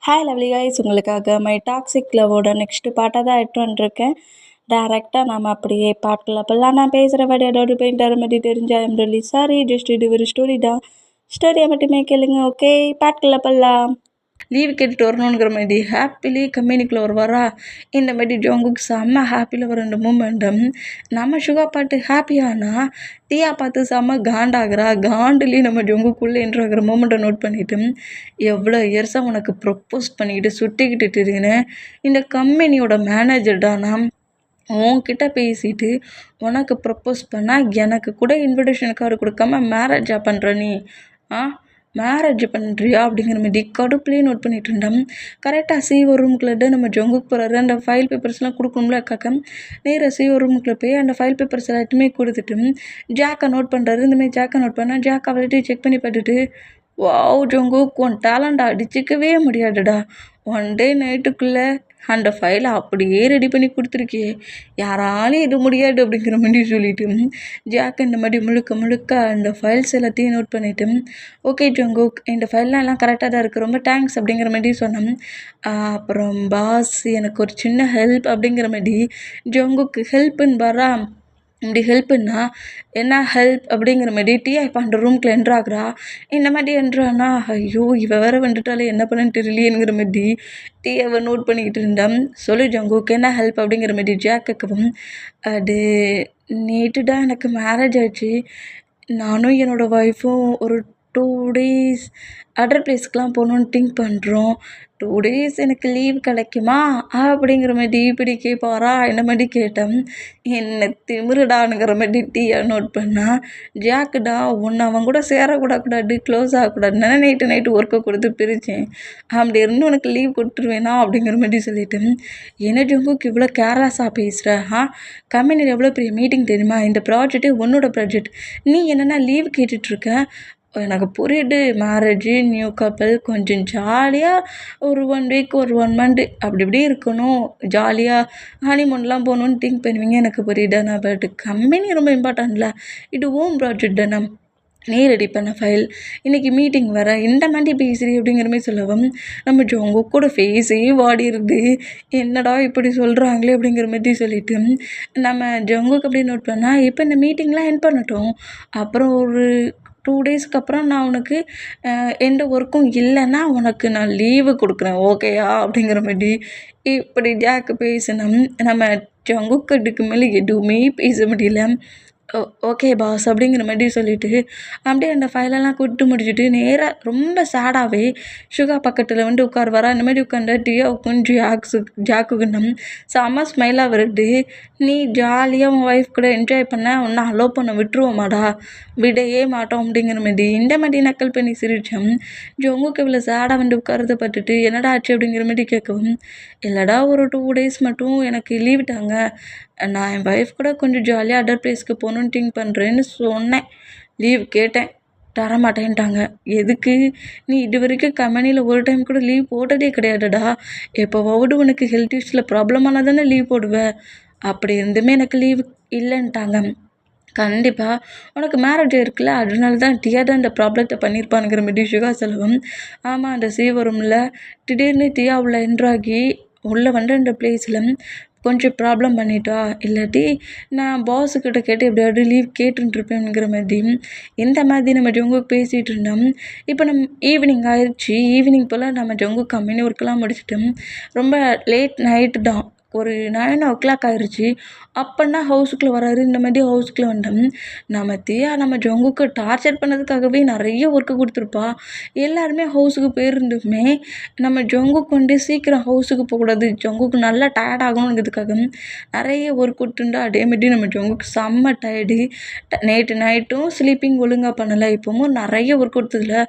Hi lovely guys, உங்களுக்காக my toxic லவ்வோட next பாட்டாக தான் எடுத்து வந்துருக்கேன். டேரெக்டாக நாம் அப்படியே பாட்டில் அப்போல்லாம் நான் பேசுகிற வாடி அடோடு பெயிண்டர் மாதிரி தெரிஞ்சா ஐம் ரியலி சாரி. ஜஸ்ட் இது ஒரு ஸ்டோரி தான். ஸ்டோரியை மட்டுமே கேளுங்க. ஓகே, பாட்டுக்குள்ள போகலாம். லீவு கேட்டுட்டு வரணுங்கிற மாதிரி ஹாப்பிலி கம்பெனிக்குள்ளே வருவாரா. இந்த மாதிரி ஜோங்குக்கு செம்ம ஹாப்பியில் வர ரெண்டு மூமெண்ட்டும் நம்ம சுகா பாட்டு ஹாப்பியானா டீயா பார்த்து செம்ம காண்டாகிறா. காண்டுலேயும் நம்ம ஜோங்குக்குள்ளே என்ட்ராகிற மூமெண்ட்டை நோட் பண்ணிவிட்டு எவ்வளோ இயர்ஸாக உனக்கு ப்ரொப்போஸ் பண்ணிக்கிட்டு சுட்டிக்கிட்டு இருக்கேன்னு இந்த கம்பெனியோட மேனேஜர்டானா உன்கிட்ட பேசிட்டு உனக்கு ப்ரப்போஸ் பண்ணால் எனக்கு கூட இன்விடேஷன் கார்டு கொடுக்காம மேரேஜாக பண்ணுற நீ மேரேஜ் பண்ணுறியா அப்படிங்கிற மாதிரி கடுப்புலேயே நோட் பண்ணிட்டு இருந்தேன். கரெக்டாக சிஓ ரூமுக்குள்ளே நம்ம ஜொங்குக்கு போகிறாரு. அந்த ஃபைல் பேப்பர்ஸ்லாம் கொடுக்கணும்ல அக்காக்க. நேராக சிஓ ரூமுக்குள்ளே போய் அந்த ஃபைல் பேப்பர்ஸ் எல்லாத்தையுமே கொடுத்துட்டு ஜாக்கை நோட் பண்ணுறாரு. இந்தமாதிரி ஜாக்கை நோட் பண்ணால் ஜாக் அவள்கிட்ட செக் பண்ணி பார்த்துட்டு, வாவ் ஜொங்குக், உன் டேலண்ட் அடிச்சிக்கவே முடியாதுடா. ஒன் டே நைட்டுக்குள்ளே அந்த ஃபைலை அப்படியே ரெடி பண்ணி கொடுத்துருக்கியே, யாராலையும் இது முடியாது அப்படிங்கிற மாதிரி சொல்லிட்டு ஜாக் இந்த மாதிரி முழுக்க முழுக்க அந்த ஃபைல்ஸ் எல்லாத்தையும் நோட் பண்ணிவிட்டு, ஓகே ஜங்குக், இந்த ஃபைல்லாம் எல்லாம் கரெக்டாக தான் இருக்குது, ரொம்ப தேங்க்ஸ் அப்படிங்கிற மாதிரி சொன்னேன். அப்புறம் பாஸ் எனக்கு ஒரு சின்ன ஹெல்ப் அப்படிங்கிற மாதிரி ஜங்குக்கு ஹெல்ப்புன்னு வரா. இப்படி ஹெல்ப்புன்னா என்ன ஹெல்ப் அப்படிங்கிற மாதிரி டீயா இப்போ அந்த ரூம்குள்ள என்ட்ராகிறா. இந்த மாதிரி என்ட்ரானா ஐயோ இவ வேற வந்துட்டாலே என்ன பண்ணன்னு தெரியலையேங்கிற மாதிரி டீயாவை நோட் பண்ணிக்கிட்டு இருந்தேன். சொல்லு ஜங்குக்கு என்ன ஹெல்ப் அப்படிங்கிற மாதிரி ஜாக்கவும், அது நேற்றுடா எனக்கு மேரேஜ் ஆச்சு. நானும் என்னோடய ஒய்ஃபும் ஒரு 2 டேஸ் அதர் பிளேஸ்க்கெலாம் போகணுன்னு திங்க் பண்ணுறோம். 2 டேஸ் எனக்கு லீவ் கிடைக்குமா அப்படிங்கிற மாதிரி இப்படி கேட்பாரா. இந்த மாதிரி கேட்டேன். என்ன திமிருடானுங்கிற மாதிரி டீயா நோட் பண்ணால் ஜாக்குடா ஒன்று அவன் கூட சேரக்கூடாது, க்ளோஸ் ஆகக்கூடாதுன்னு நைட்டு ஒர்க்கை கொடுத்து பிரித்தேன். அப்படி இருந்து உனக்கு லீவ் கொடுத்துருவேனா அப்படிங்கிற மாதிரி சொல்லிட்டேன். என்ன ஜங்குக்கு இவ்வளோ கேர்லெஸ்ஸாக பேசுகிற? கம்பெனியில் எவ்வளோ பெரிய மீட்டிங் தெரியுமா? இந்த ப்ராஜெக்ட்டு உன்னோட ப்ராஜெக்ட், நீ என்னென்னா லீவ் கேட்டுட்ருக்க. எனக்கு புரியுது, மேரேஜு, நியூ கப்பல், கொஞ்சம் ஜாலியாக ஒரு 1 வீக் ஒரு 1 மந்த் அப்படி இப்படி இருக்கணும், ஜாலியாக ஹனிமூன்லாம் போகணுன்னு திங்க் பண்ணுவீங்க, எனக்கு புரியுதாண்ணா. பட் கம்பெனி ரொம்ப இம்பார்ட்டன்ட்ல, இது ஓன் ப்ராஜெக்ட் தானே, நீ ரெடி பண்ண ஃபைல், இன்றைக்கி மீட்டிங் வர இந்த மாதிரி பேசுகிறீ அப்படிங்கிற மாதிரி சொல்லவும் நம்ம ஜோங்க கூட ஃபேஸே வாடிடுது. என்னடா இப்படி சொல்கிறாங்களே அப்படிங்கிற மாதிரி சொல்லிவிட்டு நம்ம ஜோங்குக்கு அப்படி நோட் பண்ணால், இப்போ இந்த மீட்டிங்லாம் என் பண்ணட்டும், அப்புறம் ஒரு 2 டேஸ்க்கு அப்புறம் நான் உனக்கு எந்த ஒர்க்கும் இல்லைன்னா உனக்கு நான் லீவு கொடுக்குறேன், ஓகேயா அப்படிங்கிற மாதிரி இப்படி ஜாக்கு பேசினோம். நம்ம ஜங்குக்கு இதுக்கு மேலே எதுவுமே பேச முடியல. ஓகே பாஸ் அப்படிங்கிற மாதிரி சொல்லிவிட்டு அப்படியே அந்த ஃபைலெல்லாம் கொடுத்து முடிச்சுட்டு நேராக ரொம்ப சேடாகவே சுகா பக்கத்தில் வந்து உட்காருவாரா. இந்த மாதிரி உட்காந்து டீயா உட்காந்து ஜாக்குக்கு செம்ம ஸ்மைலாக வருது. நீ ஜாலியாக உன் ஒய்ஃப் கூட என்ஜாய் பண்ண, ஒன்றும் அலோவ் பண்ண விட்டுருவோமாடா, விடையே மாட்டோம் அப்படிங்கிற மாதிரி இந்த மாதிரி நக்கல் பண்ணி சிரித்தோம். ஜொங்குக்கு இவ்வளோ சேடாக வந்து உட்காரதை பார்த்துட்டு என்னடா ஆச்சு அப்படிங்கிற மாதிரி கேட்கவும், இல்லைடா ஒரு 2 டேஸ் மட்டும் எனக்கு லீவ் தாங்க, நான் என் ஒய்ஃப் கூட கொஞ்சம் ஜாலியாக அதர் பிளேஸ்க்கு போகணுன்னு திங்க் பண்ணுறேன்னு சொன்னேன். லீவ் கேட்டேன், தரமாட்டேன்ட்டாங்க. எதுக்கு? நீ இது வரைக்கும் கம்பெனியில் ஒரு டைம் கூட லீவ் போட்டதே கிடையாதுடா. எப்போவாவது உனக்கு ஹெல்த் இஷ்யூஸில் ப்ராப்ளமான தானே லீவ் போடுவேன். அப்படி இருந்துமே எனக்கு லீவ் இல்லைன்ட்டாங்க. கண்டிப்பாக உனக்கு மேரேஜ் இருக்குல்ல, அதனால தான் டியா தான் இந்த ப்ராப்ளத்தை பண்ணியிருப்பானுங்கிற மாதிரி சுகா செலவும். ஆமாம், அந்த ரூமில் திடீர்னு டியா உள்ள என்ட்ராகி உள்ளே வந்து அந்த பிளேஸில் கொஞ்சம் ப்ராப்ளம் பண்ணிட்டா, இல்லாட்டி நான் பாஸுக்கிட்ட கேட்டு எப்படியாவது லீவ் கேட்டுருப்பேங்கிற மாதிரி இந்த மாதிரி நம்ம ஜொங்குக்கு பேசிகிட்டு இருந்தோம். இப்போ ஈவினிங் ஆயிடுச்சு. ஈவினிங் போல் நம்ம ஜொங்கு கம்பெனி ஒர்க்கெலாம் முடிச்சிட்டோம். ரொம்ப லேட் நைட்டு தான், ஒரு 9 o'clock ஆயிடுச்சு. அப்போன்னா ஹவுஸுக்குள்ளே வராரு. இந்த மாதிரி ஹவுஸுக்குள்ளே வந்தோம். நம்ம தியா நம்ம ஜொங்குக்கு டார்ச்சர் பண்ணதுக்காகவே நிறைய ஒர்க்கு கொடுத்துருப்பா. எல்லாருமே ஹவுஸுக்கு போயிருந்துமே நம்ம ஜொங்குக்கு வந்து சீக்கிரம் ஹவுஸுக்கு போகக்கூடாது, ஜொங்குக்கு நல்லா டயர்ட் ஆகணுங்கிறதுக்காக நிறைய ஒர்க் கொடுத்துருந்தா. அதேமாதிரி நம்ம ஜொங்குக்கு செம்ம டயர்டு. நேற்று நைட்டும் ஸ்லீப்பிங் ஒழுங்காக பண்ணலை, இப்போவும் நிறைய ஒர்க் கொடுத்ததில்ல,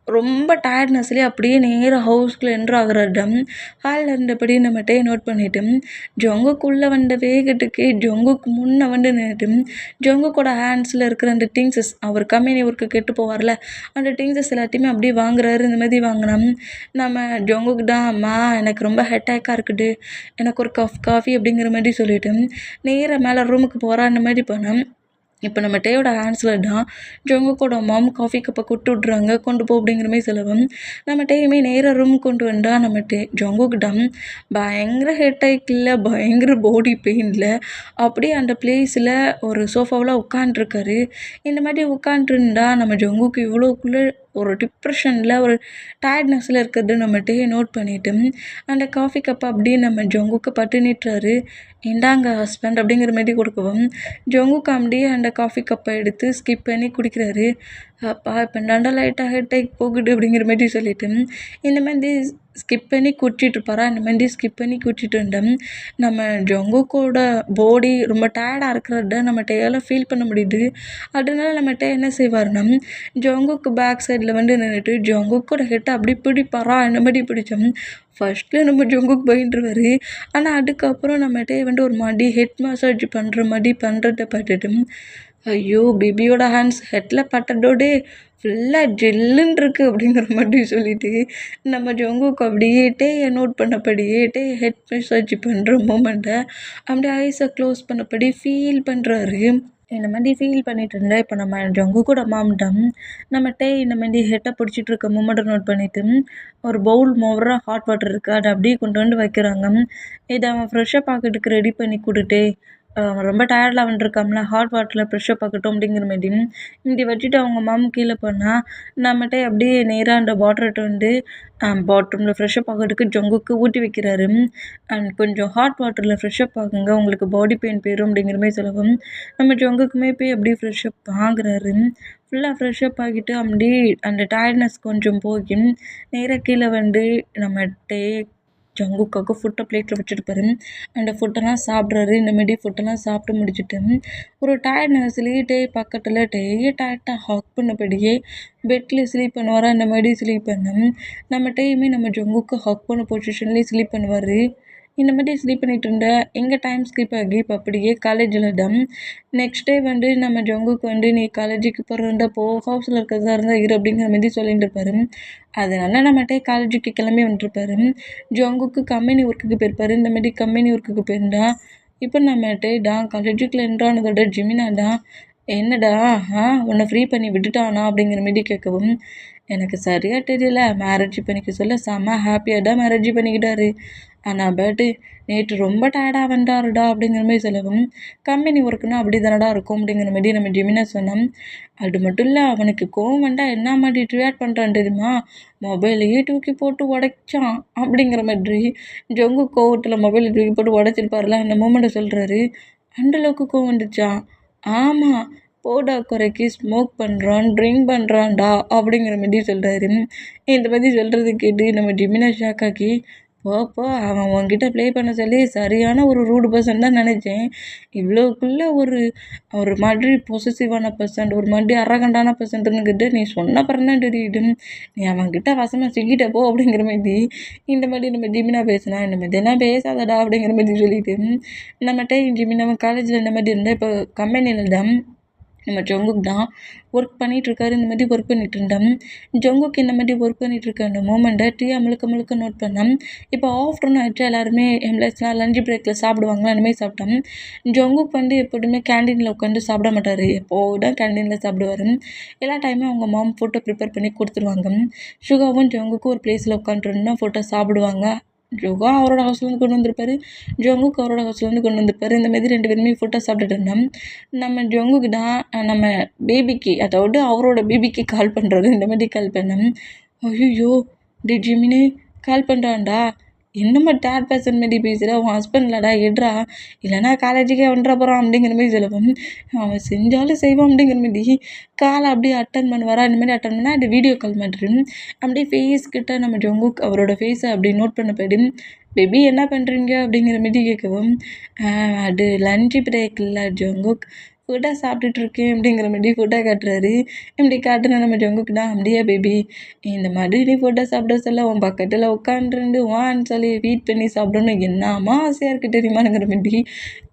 ரொம்ப டயர்ட்னஸ்லேயே அப்படியே நேராக ஹவுஸ்குள்ளே என்ட்ராகிறாரு. ஹாலில் இருந்தபடி நம்ம நோட் பண்ணிவிட்டு ஜொங்குக்குள்ளே வந்த வேகத்துக்கு ஜொங்குக்கு முன்னே வந்து நின்றுட்டு ஜொங்குக்கோட ஹேண்ட்ஸில் இருக்கிற அந்த திங்ஸஸ், அவர் கம்பெனி ஒர்க்கு கெட்டு போவார்ல, அந்த திங்ஸஸ் எல்லாத்தையுமே அப்படியே வாங்குறாரு. இந்த மாதிரி வாங்கினோம். நம்ம ஜொங்குக்கு தான், அம்மா எனக்கு ரொம்ப ஹெட்டேக்காக இருக்குது, எனக்கு ஒரு கப் காஃபி அப்படிங்கிற மாதிரி சொல்லிவிட்டு நேராக மேலே ரூமுக்கு போகிறா. அந்த மாதிரி போனோம். இப்போ நம்ம டேயோட ஹேண்ட்ஸில் தான் ஜங்குக்கோட மாம் காஃபி கப்பை கொண்டு விட்றாங்க, கொண்டு போ அப்படிங்கிற மாதிரி சொல்லவும் நம்ம டேயுமே நேராக ரூம் கொண்டு வந்தா நம்ம ஜங்குக்கிட்ட பயங்கர ஹெட்டேக்கில் பயங்கர பாடி பெயினில் அப்படியே அந்த பிளேஸில் ஒரு சோஃபாவில் உட்காண்ட்ருக்காரு. இந்த மாதிரி உட்காண்ட்ருந்தா நம்ம ஜங்குக்கு இவ்வளோக்குள்ளே ஒரு டிப்ரெஷனில் ஒரு டயர்ட்னஸில் இருக்கிறது நம்ம டே நோட் பண்ணிவிட்டு அந்த காஃபி கப்பை அப்படியே நம்ம ஜங்குக்கு பட்டு நீட்டுறாரு. இந்தாங்க ஹஸ்பண்ட் அப்படிங்கிற மாதிரி கொடுக்கவும் ஜங்குக்கு அப்படியே அந்த காஃபி கப்பை எடுத்து ஸ்கிப் பண்ணி குடிக்கிறாரு. அப்பா இப்போ தாண்டா லைட்டாக ஹெட்டேக் போகுது அப்படிங்கிற மாதிரி சொல்லிட்டு இந்த மாதிரி ஸ்கிப் பண்ணி குடிச்சிட்டு இருப்பாரா. இந்த மாதிரி ஸ்கிப் பண்ணி குடிச்சிட்டு இருந்தோம் நம்ம ஜங்குக்கோட பாடி ரொம்ப டயர்டாக இருக்கிறத நம்ம டேயால் ஃபீல் பண்ண முடியுது. அதனால நம்ம டே என்ன செய்வார்னா ஜங்குக்கு பேக் சைடில் வந்து நின்றுட்டு ஜங்குக்கோட ஹெட்டை அப்படி பிடிப்பாரா. இந்த மாதிரி பிடிச்சோம். ஃபஸ்ட்டில் நம்ம ஜங்குக்கு பயின்றுவார். ஆனால் அதுக்கப்புறம் நம்ம டே வந்து ஒரு மாதிரி ஹெட் மசாஜ் பண்ணுற மாதிரி பண்ணுறத பார்த்துட்டு ஐயோ பேபியோட ஹேண்ட்ஸ் ஹெட்டில் பட்டதோடே ஃபுல்லாக ஜில்லுன்னு இருக்குது அப்படிங்கிற மாதிரி சொல்லிட்டு நம்ம ஜங்குக்கு அப்படியே டேயை நோட் பண்ணபடியே டே ஹெட் மசாஜ் பண்ணுற மூமெண்ட்டை அப்படியே ஐஸை க்ளோஸ் பண்ணபடி ஃபீல் பண்ணுறாரு. இந்த மாதிரி ஃபீல் பண்ணிட்டு இருந்தா இப்போ நம்ம ஜங்குக்கோட மாம்டம் நம்ம டே இந்த மாதிரி ஹெட்டை பிடிச்சிட்டு இருக்க மூமெண்ட்டை நோட் பண்ணிவிட்டு ஒரு பவுல் மோவராக ஹாட் வாட்டர் இருக்குது அதை அப்படியே கொண்டு வந்து வைக்கிறாங்க. இதை அவன் ஃப்ரெஷ்ஷப் ஆக்கிறதுக்கு ரெடி பண்ணி கொடுத்தே ரொம்ப டயர்டில் வந்துருக்காம்ல ஹாட் வாட்டரில் ஃப்ரெஷ்ஷப் ஆகட்டும் அப்படிங்கிற மாதிரி இப்படி வச்சுட்டு அவங்க மாம் கீழே போனால் நம்மகிட்ட அப்படியே நேராக அந்த வாட்டர்கிட்ட வந்து பாத்ரூமில் ஃப்ரெஷ்ஷப் ஆகிறதுக்கு ஜங்குக்கு ஊற்றி வைக்கிறாரு. அண்ட் கொஞ்சம் ஹாட் வாட்டரில் ஃப்ரெஷ்ஷப் ஆகுங்க, உங்களுக்கு பாடி பெயின் போயிடும் அப்படிங்கிற மாதிரி சொல்லவும் நம்ம ஜங்குக்குமே போய் அப்படியே ஃப்ரெஷ்ஷப் ஆகுறாரு. ஃபுல்லாக ஃப்ரெஷ்ஷப் ஆகிட்டு அப்படியே அந்த டயர்ட்னஸ் கொஞ்சம் போய் நேராக கீழே வந்து நம்ம ஜங்குக்காக ஃபுட்டை பிளேட்டில் வச்சுருப்பாரு. அந்த ஃபுட்டெல்லாம் சாப்பிட்றாரு. இந்த மாரி ஃபுட்டெல்லாம் சாப்பிட்டு முடிச்சுட்டு ஒரு டயர்ட்னஸ்லேயே பக்கத்தில் டயர்டாக ஹக் பண்ணபடியே பெட்டில் ஸ்லீப் பண்ணுவாரா. இந்த மாதிரி ஸ்லீப் பண்ண நம்ம நம்ம ஜங்குக்கு ஹக் பண்ண பொசிஷன்லேயே ஸ்லீப் பண்ணுவார். இந்த மாதிரி ஸ்லீப் பண்ணிகிட்டு இருந்தேன். எங்கள் டைம் ஸ்கிப் ஆகி இப்போ அப்படியே காலேஜில் தான் நெக்ஸ்ட் டே வந்து நம்ம ஜங்குக்கு வந்து நீ காலேஜுக்கு போகிறதா போ, ஹவுஸில் இருக்கிறதா இருந்தால் இரு அப்படிங்கிற மாதிரி சொல்லிட்டு இருப்பாரு. அதனால நம்மகிட்ட காலேஜுக்கு கிளம்பி வந்துட்டுருப்பாரு. ஜங்குக்கு கம்பெனி ஒர்க்குக்கு போயிருப்பாரு. இந்த மாதிரி கம்பெனி ஒர்க்குக்கு போயிருந்தா இப்போ நம்மகிட்ட காலேஜுக்குள்ள என்ட்ரானதோட ஜிமினா தான் என்னடா உன்னை ஃப்ரீ பண்ணி விட்டுட்டானா அப்படிங்கிற மாரி கேட்கவும் எனக்கு சரியாக தெரியல. மேரேஜ் பண்ணிக்க சொல்ல செம்ம ஹாப்பியாக தான் மேரேஜ் பண்ணிக்கிட்டாரு. ஆனால் பட்டு நேற்று ரொம்ப டயர்டாக வந்தாருடா அப்படிங்கிற மாதிரி சொல்லவும் கம்பெனி ஒர்க்குன்னா அப்படி தானடா இருக்கும் அப்படிங்கிற மாதிரி நம்ம ஜெமினா சொன்னோம். அது மட்டும் இல்லை, அவனுக்கு கோவம் வந்தால் என்ன மாதிரி ரியாக்ட் பண்ணுறான் தெரியுமா, மொபைலையே தூக்கி போட்டு உடைச்சான் அப்படிங்கிற மாதிரி ஜங்கு கோவத்தில் மொபைலை தூக்கி போட்டு உடைச்சிருப்பார்ல அந்த மூமெண்ட்டை சொல்கிறாரு. அந்தளவுக்கு கோவம் வந்துச்சா? ஆமாம், போடா குறைக்கு ஸ்மோக் பண்ணுறான், ட்ரிங்க் பண்ணுறான்டா அப்படிங்கிற மாதிரி சொல்கிறாரு. இந்த மாதிரி சொல்கிறது கேட்டு நம்ம ஜிமினா ஷாக் ஆக்கி போப்போ அவன் உன்கிட்ட ப்ளே பண்ண சொல்லி சரியான ஒரு ரூடு பர்சன் தான் நினச்சேன். இவ்வளோக்குள்ளே ஒரு மாதிரி பொசசிவான பர்சன்ட், ஒரு மாதிரி அரகண்டான பர்சன்ட்டுன்னுக்கிட்ட நீ சொன்ன அப்புறம் தான் தெரியுது. நீ அவன்கிட்ட வசமாக சிக்கிட்ட போ அப்படிங்கிற மாதிரி இந்த மாதிரி நம்ம ஜிமினா பேசினா இந்த மாதிரிலாம் பேசாதடா அப்படிங்கிற மாதிரி சொல்லிட்டு நம்மகிட்ட ஜிமினா காலேஜில் இந்த மாதிரி இருந்தால் இப்போ கம்பெனியில் தான் நம்ம ஜங்குக் தான் ஒர்க் பண்ணிகிட்ருக்காரு. இந்த மாதிரி ஒர்க் பண்ணிகிட்டு இருந்தோம். ஜங்குக் இந்த மாதிரி ஒர்க் பண்ணிகிட்ருக்க அந்த மூமெண்ட்டை டீயாக முழுக்க நோட் பண்ணோம். இப்போ ஆஃப்டர்நூன் ஆகிடுச்சு, எல்லாருமே எம்ப்ளாய்ஸ்லாம் லஞ்ச் பிரேக்கில் சாப்பிடுவாங்களா அந்த மாதிரி சாப்பிட்டோம். ஜங்குக் வந்து எப்போதுமே கேண்டீனில் உட்காந்து சாப்பிட மாட்டார். எப்போது தான் கேண்டீனில் சாப்பிடுவார். எல்லா டைமும் அவங்க மாம் ஃபுட்டை ப்ரிப்பேர் பண்ணி கொடுத்துருவாங்க. சுகாவும் ஜங்குக்கும் ஒரு பிளேஸில் உட்காந்துருந்தா ஃபுட்டை சாப்பிடுவாங்க. ஜோகா அவரோட ஹவுஸ்லேருந்து கொண்டு வந்திருப்பாரு, ஜங்குக்கு அவரோட ஹவுஸ்லேருந்து கொண்டு வந்திருப்பாரு. இந்த மாதிரி 2 பேருமே ஃபுட்டை சாப்பிட்டுட்டு இருந்தோம். நம்ம ஜங்குக்கு தான் நம்ம பேபிக்கு, அதாவது அவரோட பேபிக்கு கால் பண்ணுறாரு. இந்த மாதிரி கால் பண்ணோம். ஐயோ டி ஜிமினி கால் பண்ணுறான்டா, என்னம்மா தேர்ட் பர்சன் மாரி பேசுகிற, உன் ஹஸ்பண்ட்லடா எடுறா, இல்லைனா காலேஜுக்கே வந்துட போகிறான் அப்படிங்கிற மாதிரி சொல்லுவோம். அவன் செஞ்சாலும் செய்வான் அப்படிங்கிற மாதிரி காலை அப்படியே அட்டன் பண்ணுவாரா. இந்த மாதிரி அட்டன் பண்ணால் அது வீடியோ கால் மாதிரி அப்படியே ஃபேஸ் கிட்ட நம்ம ஜங்குக் அவரோட ஃபேஸை அப்படி நோட் பண்ண போய்டு பேபி என்ன பண்ணுறீங்க அப்படிங்கிற மாதிரி கேட்கவும் அது லஞ்சு பிரேக் இல்லை ஜங்குக், ஃபுட்டை சாப்பிட்டுட்ருக்கேன் அப்படிங்கிற மாதிரி ஃபுட்டை காட்டுறாரு. இப்படி காட்டுன நம்ம ஜங்குக்கு தான் அப்படியே பேபி இந்த மாதிரி நீ ஃபுட்டை சாப்பிட சொல்ல உன் பக்கத்தில் உட்காந்துருந்து வான்னு சொல்லி ஃபீட் பண்ணி சாப்பிடணும் என்னம்மா ஆசையாக இருக்குது தெரியுமாங்கிற மாதிரி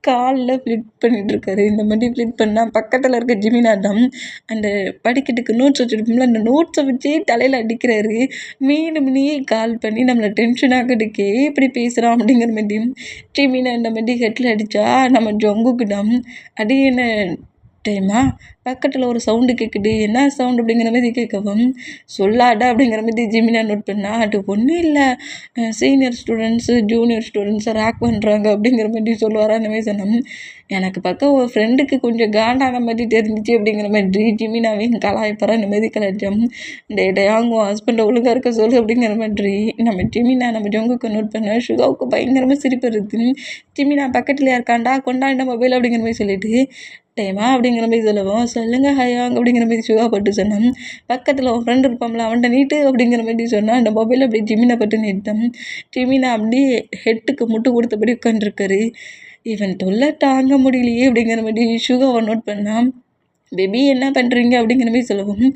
காலில் ஃப்ளிட் பண்ணிகிட்ருக்காரு. இந்த மாதிரி ஃப்ளிட் பண்ணால் பக்கத்தில் இருக்க ஜிமினா தான் அந்த படிக்கட்டுக்கு நோட்ஸ் வச்சுருப்போம்ல, அந்த நோட்ஸை வச்சே தலையில் அடிக்கிறாரு. மீனியே கால் பண்ணி நம்மளை டென்ஷன் ஆகிறதுக்கே இப்படி பேசுகிறான் அப்படிங்கிற மாதிரி ஜிமினா இந்த மாதிரி ஹெட்டில் அடித்தா நம்ம ஜங்குக்கு தான் அடி என்ன டைமா பக்கத்தில் ஒரு சவுண்டு கேட்குது, என்ன சவுண்ட் அப்படிங்கிற மாதிரி கேட்கவும், சொல்லாடா அப்படிங்கிற மாதிரி ஜிமினா நோட் பண்ணா, அது ஒன்றும் இல்லை, சீனியர் ஸ்டூடெண்ட்ஸு ஜூனியர் ஸ்டூடெண்ட்ஸை ரேக் பண்ணுறாங்க அப்படிங்கிற மாதிரி சொல்லுவாரா அந்த மாதிரி சொன்னோம். எனக்கு பக்கம் ஒரு ஃப்ரெண்டுக்கு கொஞ்சம் காண்டான மாதிரி தெரிஞ்சிச்சு அப்படிங்கிற மாதிரி ஜிமினாவையும் கலாய்ப்பாரா இந்த மாதிரி கலாய்ச்சோம். டே அவங்க ஹஸ்பண்டை ஒழுங்காக இருக்க சொல்லு அப்படிங்கிற மாதிரி நம்ம ஜிமினா நம்ம ஜங்குக்கு நோட் பண்ண சுகாவுக்கு பயங்கரமாக சிரிப்பு வருது. ஜிமினா பக்கத்துலையா இருக்காண்டா கொண்டாண்ட மொபைல் அப்படிங்கிற மாதிரி சொல்லிட்டு டேமா அப்படிங்கிற மாதிரி சொல்லவும், சொல்லுங்க ஹயாங் அப்படிங்கிற மாதிரி சுகா பட்டு சொன்னான். பக்கத்தில் உன் ஃப்ரெண்டு இருப்பான்ல அவன்கிட்ட நீட்டு அப்படிங்கிற மாதிரி சொன்னான். அந்த மொபைல் அப்படி ஜிமினா பட்டு நீட்டேன். ஜிமினா அப்படியே ஹெட்டுக்கு முட்டு கொடுத்தபடி உட்காந்துருக்காரு. இவன் தொல்லை தாங்க முடியலையே அப்படிங்கிற மாதிரி சுகாவை நோட் பண்ணான். பேபி என்ன பண்ணுறீங்க அப்படிங்கிற மாதிரி சொல்லவும்,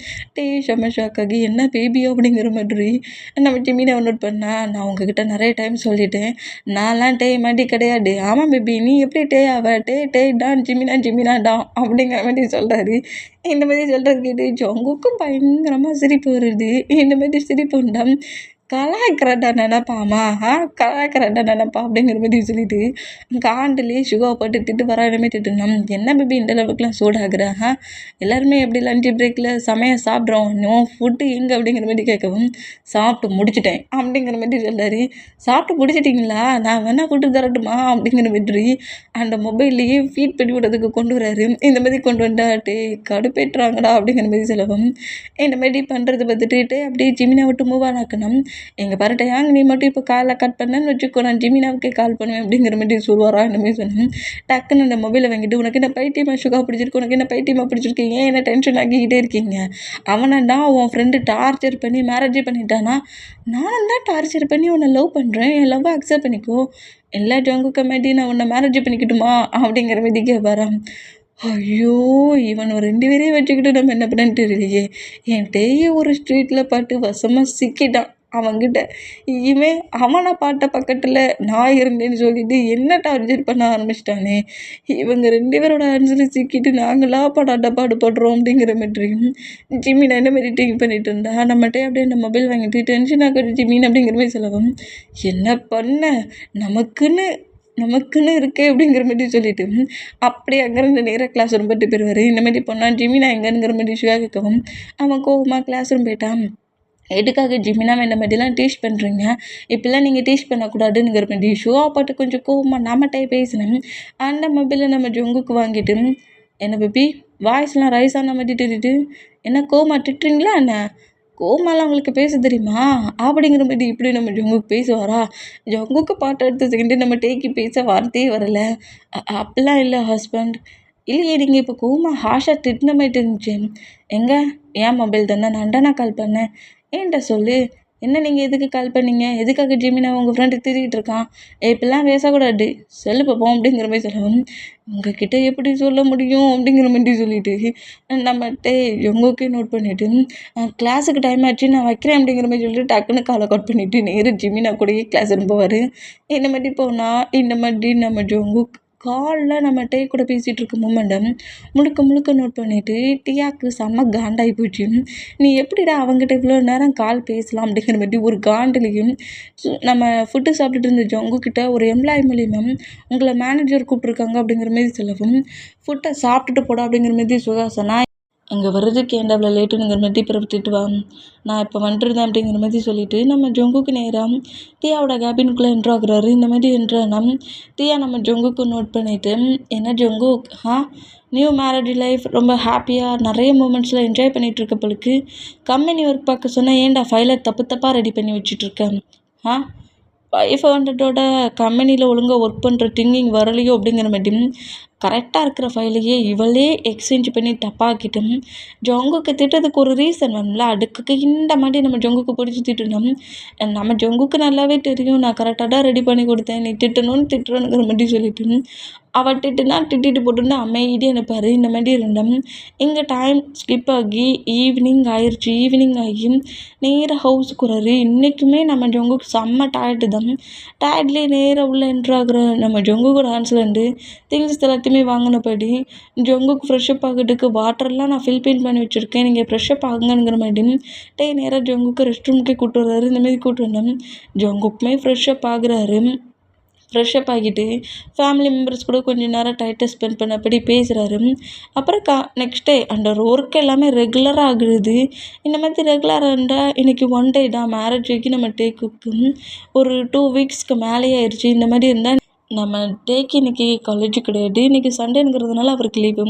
செம்ம ஷாக்காகி என்ன பேபியோ அப்படிங்கிற மாதிரி நம்ம ஜிமினை நோட் பண்ணா. நான் உங்ககிட்ட நிறைய டைம் சொல்லிட்டேன், நான்லாம் மாட்டி கிடையாது. ஆமாம் பேபி நீ எப்படி ஆவ டான் ஜிமினா டான் அப்படிங்கிற மாதிரி சொல்கிறாரு. இந்த மாதிரி சொல்கிறது கேட்டு ஜங்குக்கும் பயங்கரமாக சிரிப்பு வருது. இந்த மாதிரி சிரிப்பு உண்டா, கலாய்க்கிறடா நினப்பாமா கலாய்க்கிறடா நினப்பா அப்படிங்கிற மாதிரி சொல்லிட்டு காண்டிலே சுகாவை போட்டு திட்டு வராமே திட்டுனோம். என்ன பேபி இந்த அளவுக்குலாம் சூடாகிறா, எல்லாருமே எப்படி லஞ்ச் பிரேக்கில் செமையாக சாப்பிட்றோம், நோ ஃபுட்டு எங்கே அப்படிங்கிற மாதிரி கேட்கவும், சாப்பிட்டு முடிச்சிட்டேன் அப்படிங்கிற மாதிரி சொல்லாரு. சாப்பிட்டு முடிச்சிட்டிங்களா, நான் வேணால் ஃபுட்டு தரட்டுமா அப்படிங்கிற மாதிரி அந்த மொபைல்லையே ஃபீட் பண்ணி விடுறதுக்கு கொண்டு வராரு. இந்த மாதிரி கொண்டு வந்தாட்டே கடுப்பேற்றுறாங்கடா அப்படிங்கிற மாதிரி சொல்லவும், இந்த மாதிரி பண்ணுறது பார்த்துட்டு அப்படியே ஜிமினா விட்டு மூவ் ஆனாக்கணும். எங்கள் பாருட்டையாங்க நீ மட்டும் இப்போ காலை கட் பண்ணேன்னு வச்சுக்கோ, நான் ஜிமினாவுக்கே கால் பண்ணுவேன் அப்படிங்கிற மாதிரி சொல்லுவாரா இந்த மாதிரி சொன்னேன். டக்குன்னு அந்த மொபைலை வாங்கிட்டு, உனக்கு என்ன பைத்தியமாக சுகா பிடிச்சிருக்கு, உனக்கு என்ன பைத்தியமாக பிடிச்சிருக்கு, ஏன் என்ன டென்ஷன் ஆக்கிக்கிட்டே இருக்கீங்க, அவனண்டா உன் ஃப்ரெண்டு டார்ச்சர் பண்ணி மேரேஜே பண்ணிட்டானா, நானும் தான் டார்ச்சர் பண்ணி உன்னை லவ் பண்ணுறேன், என் லவ்வை அக்செப்ட் பண்ணிக்கோ, எல்லா ஜங்கு கமெடி நான் உன்னை மேரேஜ் பண்ணிக்கிட்டுமா அப்படிங்கிற மாதிரி கேட்பாரான். ஐயோ இவன் 2 பேரையும் வச்சுக்கிட்டு நம்ம என்ன பண்ணன்னு தெரியலையே, என் ஒரு ஸ்ட்ரீட்டில் பாட்டு வசமாக சிக்கிட்டான் அவன்கிட்ட. இவன் அவனை பாட்ட பக்கத்தில் நான் இருந்தேன்னு சொல்லிட்டு என்ன டார்ச்சர் பண்ண ஆரம்பிச்சிட்டானே, இவங்க 2 பேரோட ஆன்சரில் சிக்கிட்டு நாங்களா பாடுபடுறோம் அப்படிங்கிற மாதிரி ஜிமின் என்ன மாதிரி திங்க் பண்ணிட்டு இருந்தா. நம்மகிட்டே அப்படியே அந்த மொபைல் வாங்கிட்டு டென்ஷன் ஆகிட்டு ஜிமின் அப்படிங்கிற மாதிரி சொல்லவும், என்ன பண்ண நமக்குன்னு இருக்கே அப்படிங்கிற மாதிரி சொல்லிட்டு அப்படியே அங்கேருந்து நேராக கிளாஸ் ரூம் போட்டு போயிடுவார். இந்த மாதிரி பொண்ணான் ஜிமினா எங்கேங்கிற மாதிரி சுகா கேட்கவும், அவன் கோவமாக கிளாஸ் ரூம் போயிட்டான். எதுக்காக ஜிமினா இந்த மாதிரிலாம் டீச் பண்ணுறீங்க, இப்படிலாம் நீங்கள் டீச் பண்ணக்கூடாதுங்கிற மாதிரி ஷுவா பாட்டு கொஞ்சம் கோவமாக நம்மகிட்டே பேசினேன். அந்த மொபைலை நம்ம ஜொங்குக்கு வாங்கிட்டு, என்ன பேபி வாய்ஸ்லாம் ரைஸ் ஆன மாதிரி தெரியுது, என்ன கோவமாக திட்டுறீங்களா என்ன, கோமாலாம் உங்களுக்கு பேச தெரியுமா அப்படிங்கிற மாதிரி இப்படி நம்ம ஜொங்குக்கு பேசுவாரா. ஜொங்குக்கு பாட்டு எடுத்த செகண்டு நம்ம டேக்கி பேச வார்த்தையே வரல. அப்படிலாம் இல்லை ஹஸ்பண்ட், இல்லையே நீங்கள் இப்போ கோமா ஹாஷாக திட்டின மாதிரி இருந்துச்சு, எங்கே ஏன் மொபைல் தானே நான் கால் பண்ணேன், ஏன்டா சொல்லு, என்ன நீங்கள் எதுக்கு கால் பண்ணீங்க, எதுக்காக ஜிமினா உங்கள் ஃப்ரெண்டு திட்டிகிட்டு இருக்கான், இப்படிலாம் பேசக்கூடாது சொல்லு பார்ப்போம் அப்படிங்கிற மாதிரி சொல்லவும், உங்ககிட்ட எப்படி சொல்ல முடியும் அப்படிங்கிற மாதிரி சொல்லிட்டு நம்மகிட்ட எங்கோக்கே நோட் பண்ணிவிட்டு கிளாஸுக்கு டைம் ஆச்சு நான் வைக்கிறேன் அப்படிங்கிற மாதிரி சொல்லிட்டு டக்குன்னு காலை கட் பண்ணிவிட்டு நேரு ஜிமினா கூடயே கிளாஸ் போவார். இந்த மாதிரி போனால் இந்த மாதிரி நம்ம ஜொங்குக்கு காலில் நம்ம டே கூட பேசிகிட்டு இருக்க மூமெண்டம் முழுக்க நோட் பண்ணிவிட்டு டியாக்கு செம்ம காண்டாகி போச்சு. நீ எப்படிடா அவங்ககிட்ட இவ்வளோ நேரம் கால் பேசலாம் அப்படிங்கிற மாதிரி ஒரு காண்டுலேயும் நம்ம ஃபுட்டு சாப்பிட்டுட்டு இருந்த ஜங்குக்கிட்ட ஒரு எம்ப்ளாயி மூலியமாக உங்களை மேனேஜர் கூப்பிட்ருக்காங்க அப்படிங்கிற மாதிரி சொல்லவும், ஃபுட்டை சாப்பிட்டுட்டு போட அப்படிங்கிற மாதிரி சுகாசனா இங்கே வர்றதுக்கு ஏன்டா அவ்வளோ லேட்டுங்கிற மாதிரி பிறகு திட்டுவா. நான் இப்போ வந்துருந்தேன் அப்படிங்கிற மாதிரி சொல்லிவிட்டு நம்ம ஜொங்குக்கு நேராக தியாவோட கேபினுக்குள்ளே என்ட்ரு ஆகுறாரு. இந்த மாதிரி என்ட்ரானா தியா நம்ம ஜொங்குக்கு நோட் பண்ணிவிட்டு, என்ன ஜொங்கு நியூ மேரேஜ் லைஃப் ரொம்ப ஹாப்பியாக நிறைய மூமெண்ட்ஸில் என்ஜாய் பண்ணிகிட்ருக்க பொழுது கம்பெனி ஒர்க் பார்க்க சொன்னால் ஏன்டா ஃபைலை தப்பாக ரெடி பண்ணி வச்சுட்ருக்கேன், 500ஓட கம்பெனியில் ஒழுங்காக ஒர்க் பண்ணுற திங்கிங் வரலையோ அப்படிங்கிற மாதிரி கரெக்டாக இருக்கிற ஃபைலையே இவளே எக்ஸ்சேஞ்ச் பண்ணி தப்பாக்கிட்டோம். ஜொங்குக்கு திட்டத்துக்கு ஒரு ரீசன் வேணும்ல, அடுக்குக்கு இந்த மாதிரி நம்ம ஜொங்குக்கு பிடிச்சி திட்டணும். நம்ம ஜொங்குக்கு நல்லாவே தெரியும் நான் கரெக்டாக தான் ரெடி பண்ணி கொடுத்தேன், நீ திட்டுறோங்கிற மாதிரி சொல்லிட்டு அவள் திட்டுனா திட்டிட்டு போட்டுன்னு அமைதியாக நினைப்பார். இந்த மாதிரி இருந்தோம். இங்கே டைம் ஸ்கிப் ஆகி ஈவினிங் ஆயிடுச்சு. ஈவினிங் ஆகி நேராக ஹவுஸுக்கு வராரு. இன்றைக்குமே நம்ம ஜொங்குக்கு செம்ம டயர்டு தான். டயர்ட்லேயே நேராக உள்ள என்ட்ராகிற நம்ம ஜொங்குக்கு டான்ஸ்லேருந்து திங்ஸ் எல்லாத்தையுமே வாங்கினபடி ஜொங்குக்கு ஃப்ரெஷ்அப் ஆகிறதுக்கு வாட்டர்லாம் நான் பண்ணி வச்சுருக்கேன், நீங்கள் ஃப்ரெஷ்அப் ஆகுங்கிற மாதிரி நேராக ஜொங்குக்கு ரெஸ்ட் ரூமுக்கே கூப்பிட்டு வர்றாரு. இந்தமாரி கூப்பிட்டு வந்தோம். ஜொங்குக்குமே ஃப்ரெஷ்அப் ஆகுறாரு. ஃப்ரெஷ்அப் ஆகிட்டு ஃபேமிலி மெம்பர்ஸ் கூட கொஞ்சம் நேரம் டைத்தை ஸ்பெண்ட் பண்ணபடி பேசுகிறாரு. அப்புறம் நெக்ஸ்ட் டே அந்த ஒர்க் எல்லாமே ரெகுலராக ஆகுது. இந்த மாதிரி ரெகுலராக இருந்தால் இன்றைக்கி ஒன் டே தான் மேரேஜுக்கு நம்ம டேக்குக்கு ஒரு 2 வீக்ஸ்க்கு மேலேயே ஆயிடுச்சு. இந்த மாதிரி இருந்தால் நம்ம டேக்கு இன்றைக்கி காலேஜ் கிடையாது, இன்றைக்கி சண்டேங்கிறதுனால அவருக்கு லீவு.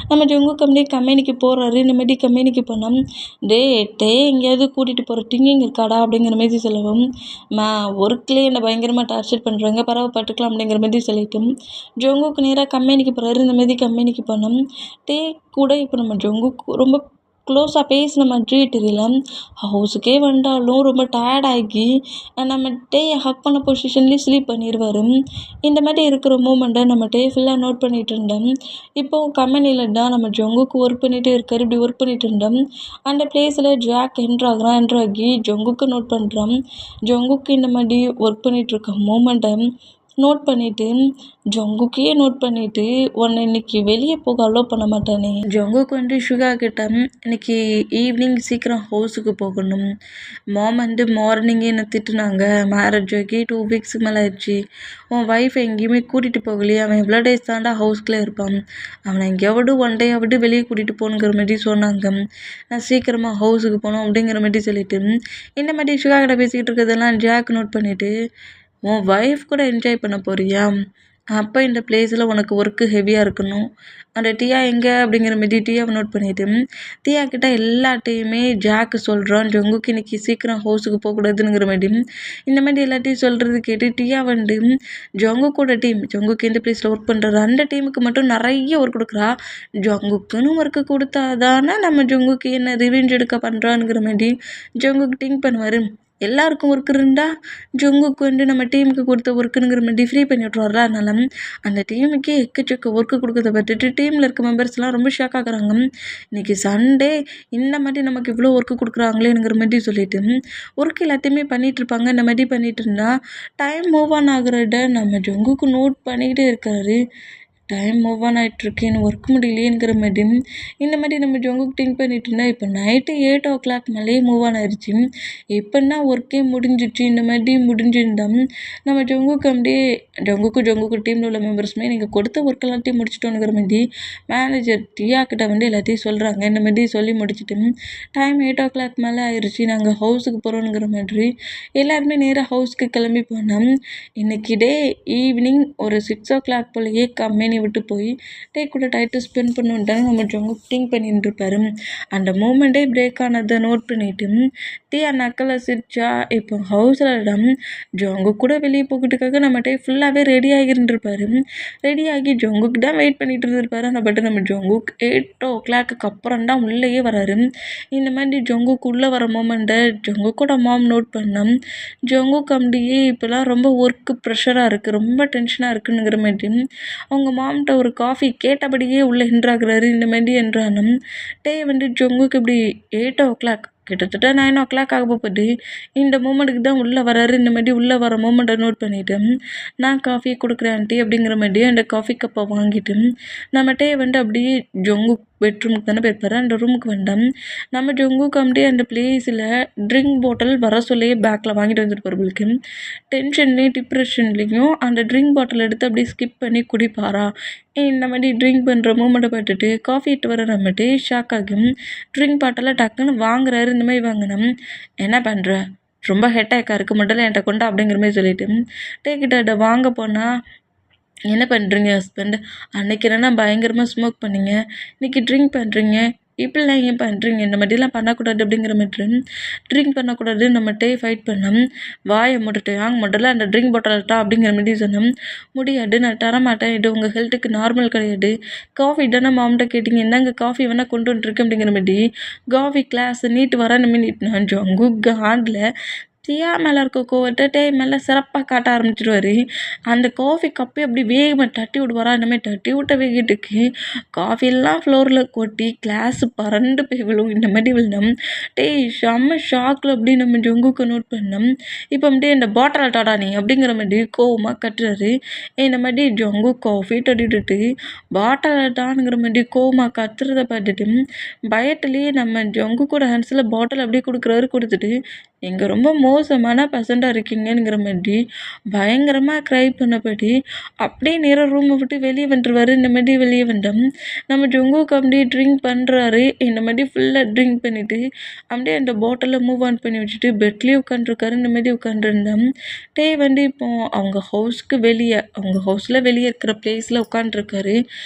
நம்ம ஜங்குக்கு அப்படியே கம்பெனிக்கு போகிறாரு. இந்த மாதிரி கம்பெனிக்கு போனோம். டே எங்கேயாவது கூட்டிகிட்டு போகிற திங்கிங் இருக்காடா அப்படிங்கிற மாதிரி சொல்லவும், ஒர்க்லேயே என்னை பயங்கரமாக டார்ச்சர் பண்ணுறாங்க, பரவாயில்ல அப்படிங்கிற மாதிரி சொல்லிட்டு ஜங்குக்கு நேராக கம்பெனிக்கு போகிறாரு. இந்த மாதிரி கம்பெனிக்கு போனோம். டே கூட இப்போ நம்ம ஜங்குக்கு ரொம்ப க்ளோஸாக பேசின மாதிரியே தெரியல. ஹவுஸுக்கே வந்தாலும் ரொம்ப டயர்டாகி நம்ம டேயை ஹக் பண்ண பொசிஷன்லேயே ஸ்லீப் பண்ணிடுவார். இந்த மாதிரி இருக்கிற மூமெண்ட்டை நம்ம டே ஃபுல்லாக நோட் பண்ணிகிட்டு இருந்தோம். இப்போது கம்பெனியில் தான் நம்ம ஜங்குக்கு ஒர்க் பண்ணிகிட்டே இருக்கார். இப்படி ஒர்க் பண்ணிகிட்டு இருந்தோம். அந்த பிளேஸில் ஜாக் என்ட்ராகி ஜங்குக்கு நோட் பண்ணுறான். ஜங்குக்கு இந்த மாதிரி ஒர்க் பண்ணிகிட்டு இருக்க மூமெண்ட்டை நோட் பண்ணிவிட்டு ஜங்குக்கே நோட் பண்ணிவிட்டு உன்னை இன்னைக்கு வெளியே போக அலோவ் பண்ண மாட்டானே. ஜங்குக்கு வந்து சுகா கிட்ட இன்னைக்கு ஈவினிங் சீக்கிரம் ஹவுஸுக்கு போகணும், மாம் வந்து மார்னிங்கே என்னை திட்டுனாங்க, மேரேஜ் ஆகி 2 வீக்ஸுக்கு மேலே ஆயிடுச்சு, உன் ஒய்ஃப் எங்கேயுமே கூட்டிகிட்டு போகலையே, அவன் எவ்வளோ டேஸ் தாண்டா ஹவுஸ்க்குள்ளே இருப்பான், அவனை எங்கேயாவது ஒன் டேயாவது வெளியே கூட்டிகிட்டு போகணுங்கிற மாதிரி சொன்னாங்க, நான் சீக்கிரமாக ஹவுஸுக்கு போகணும் அப்படிங்கிற மாதிரி சொல்லிட்டு இந்த மாதிரி சுகா கிட்ட பேசிக்கிட்டு இருக்கிறதெல்லாம் ஜாக் நோட் பண்ணிவிட்டு, உன் ஒய்ஃப் கூட என்ஜாய் பண்ண போறியா, அப்போ இந்த பிளேஸில் உனக்கு ஒர்க்கு ஹெவியாக இருக்கணும், அந்த டியா எங்கே அப்படிங்கிற மாதிரி டியாவை நோட் பண்ணிவிட்டு டியா கிட்ட எல்லாட்டையுமே ஜாக்கு சொல்கிறான், ஜங்குக்கு இன்னைக்கு சீக்கிரம் ஹவுஸுக்கு போகக்கூடாதுங்கிற மாதிரி. இந்த மாதிரி எல்லாத்தையும் சொல்கிறது கேட்டு டியா வந்து ஜங்குக்கோட ஜங்குக்கு எந்த பிளேஸில் ஒர்க் பண்ணுறாரு அந்த டீமுக்கு மட்டும் நிறைய ஒர்க் கொடுக்குறா. ஜங்குக்குன்னு ஒர்க்கு கொடுத்தா தானே நம்ம ஜங்குக்கு என்ன ரிவெஞ்ச் எடுக்க பண்ணுறான்ங்கிற மாதிரி ஜங்குக்கு திங்க் பண்ணுவார். எல்லாருக்கும் ஒர்க் இருந்தால் ஜங்குக்கு வந்து நம்ம டீமுக்கு கொடுத்த ஒர்க்குங்கிற மாதிரி ஃப்ரீ பண்ணி விட்ருவார்ல. அதனால அந்த டீமுக்கே எக்கச்சக்க ஒர்க்கு கொடுக்கறத பார்த்துட்டு டீமில் இருக்க மெம்பர்ஸ்லாம் ரொம்ப ஷாக் ஆகுறாங்க. இன்றைக்கி சண்டே இந்த மாதிரி நமக்கு இவ்வளோ ஒர்க்கு கொடுக்குறாங்களேங்கிற மாதிரி சொல்லிட்டு ஒர்க் எல்லாத்தையுமே பண்ணிகிட்ருப்பாங்க. இந்த மாதிரி பண்ணிகிட்டு இருந்தால் டைம் மூவ் ஆன் ஆகுறத நம்ம ஜங்குக்கு நோட் பண்ணிக்கிட்டே இருக்காரு. டைம் மூவ் ஆன் ஆகிட்ருக்கு, இன்னும் ஒர்க் முடியலையேங்கிற மாதிரி இந்த மாதிரி நம்ம ஜங்குக்கு திங்க் பண்ணிட்டு இருந்தால் இப்போ நைட்டு 8 மேலேயே மூவ் ஆன் ஆயிடுச்சு. எப்போன்னா ஒர்க்கே முடிஞ்சிச்சு. இந்த மாதிரி முடிஞ்சிருந்தோம் நம்ம ஜங்குக்கு அப்படியே ஜங்குக்கு டீமில் உள்ள மெம்பர்ஸுமே நீங்கள் கொடுத்த ஒர்க் எல்லாத்தையும் முடிச்சிட்டோங்கிற மாதிரி மேனேஜர் டியா கிட்ட வந்து எல்லாத்தையும் சொல்கிறாங்க. இந்த மாதிரி சொல்லி முடிச்சுட்டு டைம் 8 மேலே ஆயிடுச்சு, நாங்கள் ஹவுஸுக்கு போகிறோங்கிற மாதிரி எல்லாருமே நேராக ஹவுஸ்க்கு கிளம்பி போனோம். இன்றைக்கி டே ஈவினிங் ஒரு 6 போலயே கம்பெனி விட்டு போய் டே கூட டைட்டு ஸ்பெண்ட் பண்ணுன்ட்டாங்க நம்ம ஜங்கு திங்க் பண்ணிட்டு இருப்பாரு. அந்த மூமெண்ட்டே பிரேக் ஆனதை நோட் பண்ணிட்டு டீ நக்கலை சிரிச்சா இப்போ ஹவுஸில் ஜங்கு கூட வெளியே போகிறதுக்காக நம்ம டே ஃபுல்லாகவே ரெடி ஆகிருந்துருப்பாரு. ரெடி ஆகி ஜங்குக்கு தான் வெயிட் பண்ணிட்டு இருந்திருப்பாரு. ஆனால் பட் நம்ம ஜங்குக்கு 8 அப்புறம் தான் உள்ளேயே வராரு. இந்த மாதிரி ஜங்குக்கு உள்ளே வர மூமெண்ட்டை ஜங்குக்கோட மாம் நோட் பண்ணோம். ஜங்குக்கு அப்படியே இப்போலாம் ரொம்ப ஒர்க்கு ப்ரெஷராக இருக்குது, ரொம்ப டென்ஷனாக இருக்குங்கிற மாதிரி அவங்க மாம்கிட்ட ஒரு காஃபி கேட்டபடியே உள்ளே என்ட்ராகிறாரு. இந்த மாதிரி என்ட்ரானும் டே வந்து ஜங்குக்கு இப்படி 8 கிட்டத்தட்ட 9 ஆக போகுது. இந்த மூமெண்ட்டுக்கு தான் உள்ளே வராரு. இந்த மாதிரி உள்ளே வர மூமெண்ட்டை நோட் பண்ணிவிட்டு நான் காஃபி கொடுக்குறேன் ஆண்டி அப்படிங்கிற மாதிரி அந்த காஃபி கப்பை வாங்கிட்டு நம்ம டே வந்து அப்படியே ஜங்கு பெட்ரூமுக்கு தானே போயிருப்பாரு. அந்த ரூமுக்கு வந்தோம். நம்ம ஜங்குக்கு அப்படியே அந்த பிளேஸில் ட்ரிங்க் பாட்டில் வர சொல்லியே பேக்கில் வாங்கிட்டு வந்துட்டு போகிறவங்களுக்கு டென்ஷன்லேயும் டிப்ரெஷன்லேயும் அந்த ட்ரிங்க் பாட்டில் எடுத்து அப்படியே ஸ்கிப் பண்ணி குடிப்பாரா. இந்த மாதிரி ட்ரிங்க் பண்ணுற மூமெண்ட்டை பார்த்துட்டு காஃபி இட்டு வர நம்மகிட்டே ஷாக் ஆகும். ட்ரிங்க் பாட்டில் டக்குன்னு வாங்குறாரு. இந்த மாதிரி வாங்கினோம். என்ன பண்ணுற, ரொம்ப ஹெட்டாக்காக இருக்குது, மட்டும் என்கிட்ட கொண்டா அப்படிங்கிற மாதிரி சொல்லிட்டு டேக்கிட்ட வாங்க போனால் என்ன பண்ணுறீங்க ஹஸ்பண்ட், அன்றைக்கி என்னென்னா பயங்கரமாக ஸ்மோக் பண்ணிங்க, இன்றைக்கி ட்ரிங்க் பண்ணுறீங்க, இப்படிலாம் ஏன் பண்ணுறீங்க, இந்த மாதிரிலாம் பண்ணக்கூடாது அப்படிங்கிற மாதிரி ட்ரிங்க் பண்ணக்கூடாது நம்மகிட்டே ஃபைட் பண்ணோம். வாயை மூடிட்டு வாங்க முதல்ல அந்த ட்ரிங்க் பாட்டில்ட்டா அப்படிங்கிற மாதிரி சொன்னோம். முடியாது, நான் தரமாட்டேன், இது உங்கள் ஹெல்த்துக்கு நார்மல் கிடையாது, காஃபி தானே மாம்கிட்ட கேட்டிங்க, என்னங்க காஃபி வேணால் கொண்டு வந்துட்டுருக்கேன் அப்படிங்கிற மாதிரி காஃபி கிளாஸ் நீட்டு வரேன்னு நீட்டு நான் ஜங்கு ஹேண்டில் தியா மேலே இருக்க கோவத்தை டே மேலே சிறப்பாக காட்ட ஆரம்பிச்சிடுவார். அந்த காஃபி கப்பே அப்படி வேகமாக தட்டி விடுவாரா. இந்தமாதிரி தட்டி விட்ட வேகிட்டுக்கு காஃபியெல்லாம் ஃப்ளோரில் கொட்டி கிளாஸு பறண்டு போய் விழும். இந்த மாதிரி விழுந்தோம். டே செம்ம ஷாக்கில் அப்படி நம்ம ஜங்குக்கு நோட் பண்ணோம். இப்போ அப்படியே இந்த பாட்டில் டாடா நீ அப்படிங்கிற மாதிரி கோவமாக கட்டுறாரு. இந்த மாதிரி ஜங்கு காஃபி தட்டிட்டு பாட்டில் டானுங்கிற மாதிரி கோவமாக கத்துறதை பார்த்துட்டு பயத்துலேயே நம்ம ஜங்கு கூட ஹேண்ட்ஸில் பாட்டில் அப்படியே கொடுத்துட்டு நீங்கள் ரொம்ப மோசமான பர்சண்டாக இருக்கீங்கங்கிற மாதிரி பயங்கரமாக க்ரை பண்ணபடி அப்படியே நேராக ரூமை விட்டு வெளியே வந்துருவார். இந்த மாதிரி வெளியே வந்தோம் நம்ம ஜொங்குக்கு அப்படியே ட்ரிங்க் பண்ணுறாரு. இந்த மாதிரி ஃபுல்லாக ட்ரிங்க் பண்ணிவிட்டு அப்படியே அந்த பாட்டிலில் மூவ் ஆன் பண்ணி வச்சுட்டு பெட்லேயே உட்காந்துருக்காரு. இந்த மாதிரி உட்காந்துருந்தோம். வந்து இப்போ அவங்க ஹவுஸில் வெளியே இருக்கிற பிளேஸில் உட்காந்துருக்காரு.